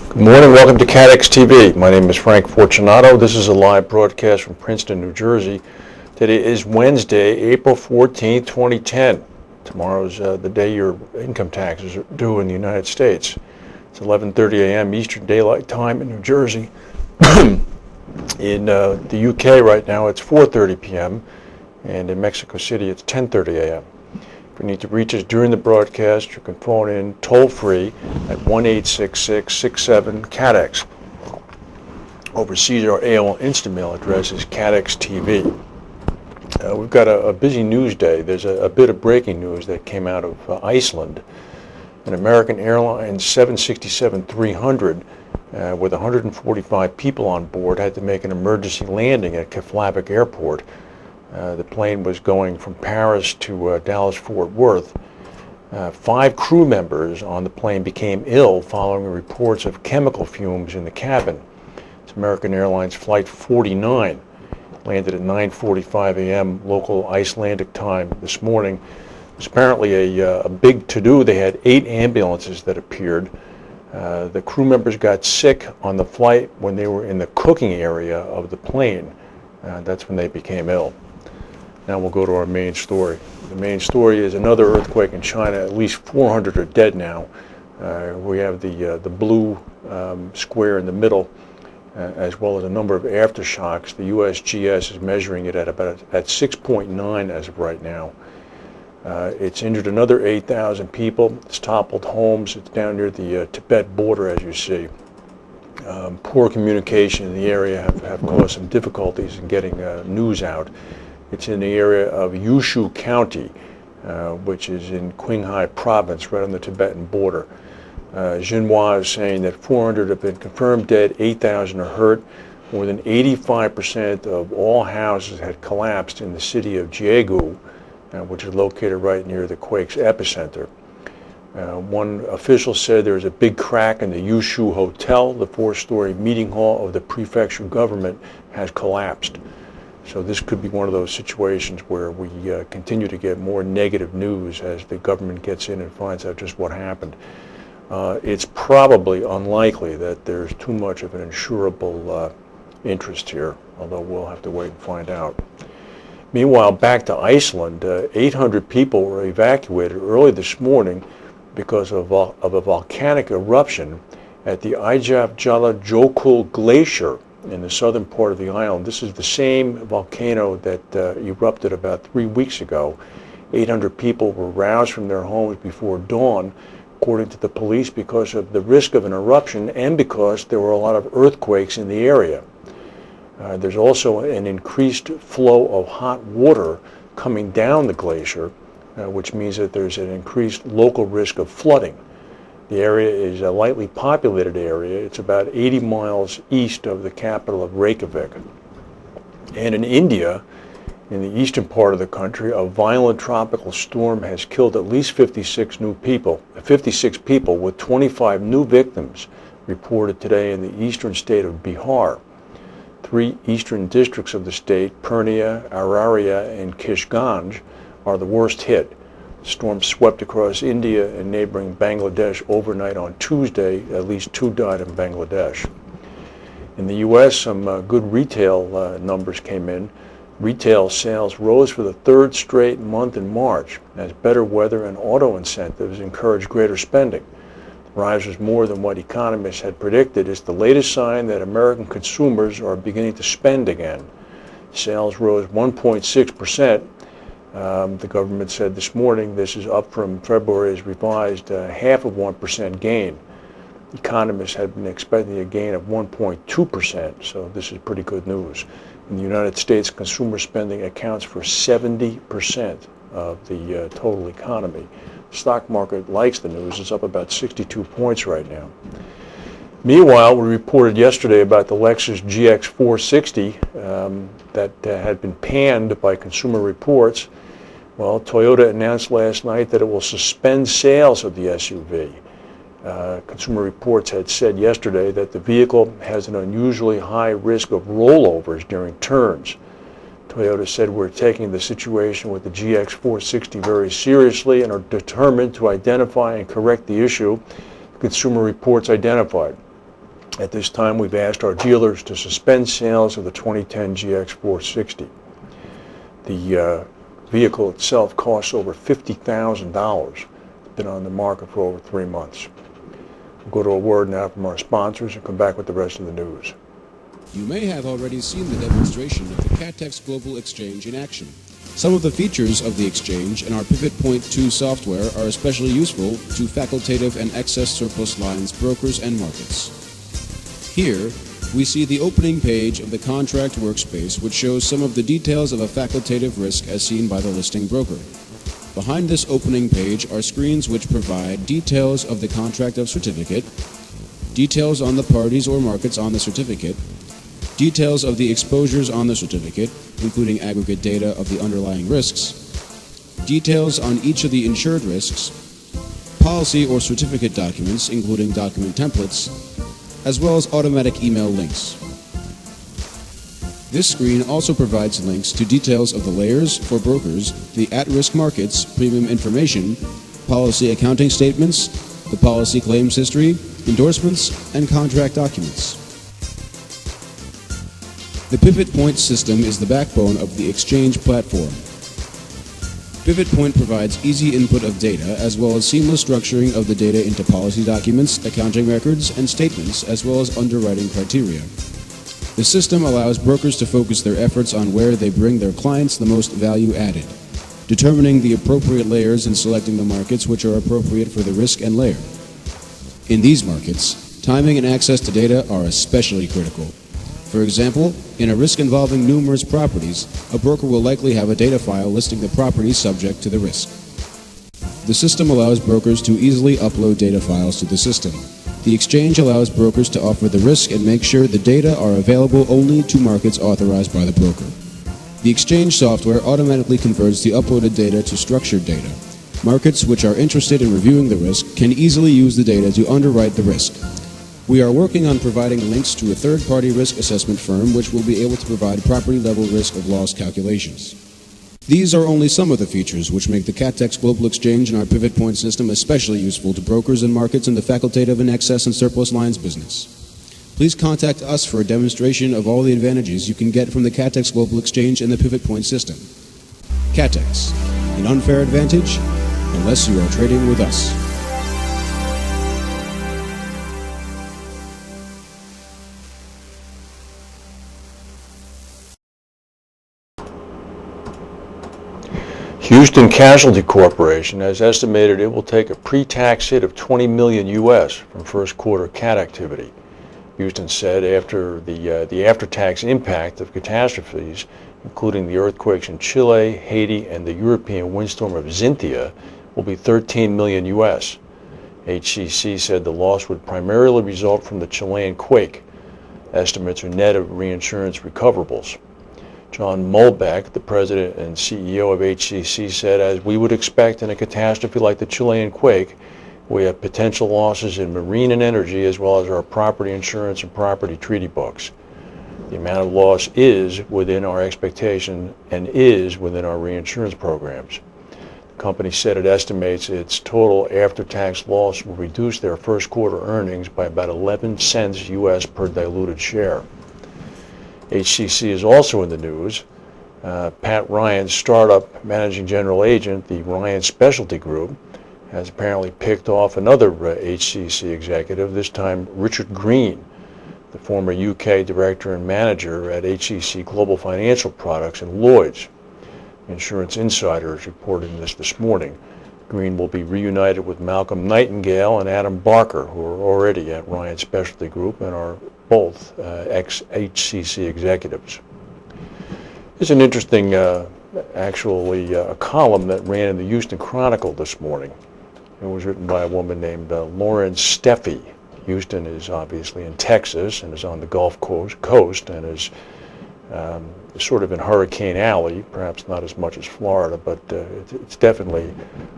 Good morning, welcome to CATEX-TV. My name is Frank Fortunato. This is a live broadcast from Princeton, New Jersey. Today is Wednesday, April 14th, 2010. Tomorrow's the day your income taxes are due in the United States. It's 11:30 a.m. Eastern Daylight Time in New Jersey. In the UK right now it's 4:30 p.m. and in Mexico City it's 10:30 a.m. If you need to reach us during the broadcast, you can phone in toll-free at 1-866-67-CATEX. Overseas, our AOL Instant Mail address is CATEX-TV. We've got a busy news day. There's a bit of breaking news that came out of Iceland. An American Airlines 767-300 with 145 people on board had to make an emergency landing at Keflavik Airport. The plane was going from Paris to Dallas-Fort Worth. 5 crew members on the plane became ill following reports of chemical fumes in the cabin. It's American Airlines Flight 49. Landed at 9:45 a.m. local Icelandic time this morning. It was apparently a big to-do. They had 8 ambulances that appeared. The crew members got sick on the flight when they were in the cooking area of the plane. That's when they became ill. Now we'll go to our main story. The main story is another earthquake in China. At least 400 are dead now. We have the blue square in the middle, as well as a number of aftershocks. The USGS is measuring it at 6.9 as of right now. It's injured another 8,000 people. It's toppled homes. It's down near the Tibet border, as you see. Poor communication in the area have caused some difficulties in getting news out. It's in the area of Yushu County, which is in Qinghai Province, right on the Tibetan border. Xinhua is saying that 400 have been confirmed dead, 8,000 are hurt. More than 85% of all houses had collapsed in the city of Jiegu, which is located right near the quake's epicenter. One official said there is a big crack in the Yushu Hotel. The 4-story meeting hall of the prefecture government has collapsed. So this could be one of those situations where we continue to get more negative news as the government gets in and finds out just what happened. It's probably unlikely that there's too much of an insurable interest here, although we'll have to wait and find out. Meanwhile, back to Iceland, 800 people were evacuated early this morning because of a volcanic eruption at the Eyjafjallajökull Glacier in the southern part of the island. This is the same volcano that erupted about 3 weeks ago. 800 people were roused from their homes before dawn, according to the police, because of the risk of an eruption and because there were a lot of earthquakes in the area. There's also an increased flow of hot water coming down the glacier, which means that there's an increased local risk of flooding. The area is a lightly populated area. It's about 80 miles east of the capital of Reykjavik. And in India, in the eastern part of the country, a violent tropical storm has killed at least 56 people, with 25 new victims reported today in the eastern state of Bihar. 3 eastern districts of the state, Purnia, Araria, and Kishganj, are the worst hit. The storm swept across India and neighboring Bangladesh overnight on Tuesday. At least 2 died in Bangladesh. In the U.S., some good retail numbers came in. Retail sales rose for the 3rd straight month in March as better weather and auto incentives encouraged greater spending. The rise was more than what economists had predicted. It's the latest sign that American consumers are beginning to spend again. Sales rose 1.6%. The government said this morning this is up from February's revised 0.5% gain. Economists had been expecting a gain of 1.2%, so this is pretty good news. In the United States, consumer spending accounts for 70% of the total economy. The stock market likes the news. It's up about 62 points right now. Meanwhile, we reported yesterday about the Lexus GX 460 that had been panned by Consumer Reports. Well, Toyota announced last night that it will suspend sales of the SUV. Consumer Reports had said yesterday that the vehicle has an unusually high risk of rollovers during turns. Toyota said, "We're taking the situation with the GX 460 very seriously and are determined to identify and correct the issue," Consumer Reports identified. At this time, we've asked our dealers to suspend sales of the 2010 GX460. The vehicle itself costs over $50,000. It's been on the market for over 3 months. We'll go to a word now from our sponsors and come back with the rest of the news. You may have already seen the demonstration of the CATEX Global Exchange in action. Some of the features of the exchange and our Pivot Point 2 software are especially useful to facultative and excess surplus lines brokers and markets. Here, we see the opening page of the contract workspace, which shows some of the details of a facultative risk as seen by the listing broker. Behind this opening page are screens which provide details of the contract of certificate, details on the parties or markets on the certificate, details of the exposures on the certificate, including aggregate data of the underlying risks, details on each of the insured risks, policy or certificate documents, including document templates, as well as automatic email links. This screen also provides links to details of the layers for brokers, the at-risk markets, premium information, policy accounting statements, the policy claims history, endorsements, and contract documents. The Pivot Point system is the backbone of the exchange platform. Pivot Point provides easy input of data as well as seamless structuring of the data into policy documents, accounting records, and statements, as well as underwriting criteria. The system allows brokers to focus their efforts on where they bring their clients the most value added, determining the appropriate layers and selecting the markets which are appropriate for the risk and layer. In these markets, timing and access to data are especially critical. For example, in a risk involving numerous properties, a broker will likely have a data file listing the properties subject to the risk. The system allows brokers to easily upload data files to the system. The exchange allows brokers to offer the risk and make sure the data are available only to markets authorized by the broker. The exchange software automatically converts the uploaded data to structured data. Markets which are interested in reviewing the risk can easily use the data to underwrite the risk. We are working on providing links to a third-party risk assessment firm which will be able to provide property-level risk of loss calculations. These are only some of the features which make the CATEX Global Exchange and our Pivot Point system especially useful to brokers and markets in the facultative and excess and surplus lines business. Please contact us for a demonstration of all the advantages you can get from the CATEX Global Exchange and the Pivot Point system. CATEX, an unfair advantage unless you are trading with us. Houston Casualty Corporation has estimated it will take a pre-tax hit of $20 million U.S. from first quarter cat activity. Houston said after the after-tax impact of catastrophes, including the earthquakes in Chile, Haiti, and the European windstorm of Xynthia, will be $13 million U.S. HCC said the loss would primarily result from the Chilean quake. Estimates are net of reinsurance recoverables. John Mulbeck, the president and CEO of HCC, said, as we would expect in a catastrophe like the Chilean quake, we have potential losses in marine and energy as well as our property insurance and property treaty books. The amount of loss is within our expectation and is within our reinsurance programs. The company said it estimates its total after-tax loss will reduce their first quarter earnings by about 11 cents U.S. per diluted share. HCC is also in the news. Pat Ryan's startup managing general agent, the Ryan Specialty Group, has apparently picked off another HCC executive, this time Richard Green, the former UK director and manager at HCC Global Financial Products and Lloyd's. Insurance Insider is reporting this morning. Green will be reunited with Malcolm Nightingale and Adam Barker, who are already at Ryan Specialty Group and are both ex-HCC executives. There's an interesting, a column that ran in the Houston Chronicle this morning. It was written by a woman named Lauren Steffi. Houston is obviously in Texas and is on the Gulf Coast and is sort of in Hurricane Alley, perhaps not as much as Florida, but it's definitely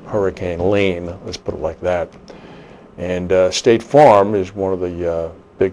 Hurricane Lane, let's put it like that. And State Farm is one of the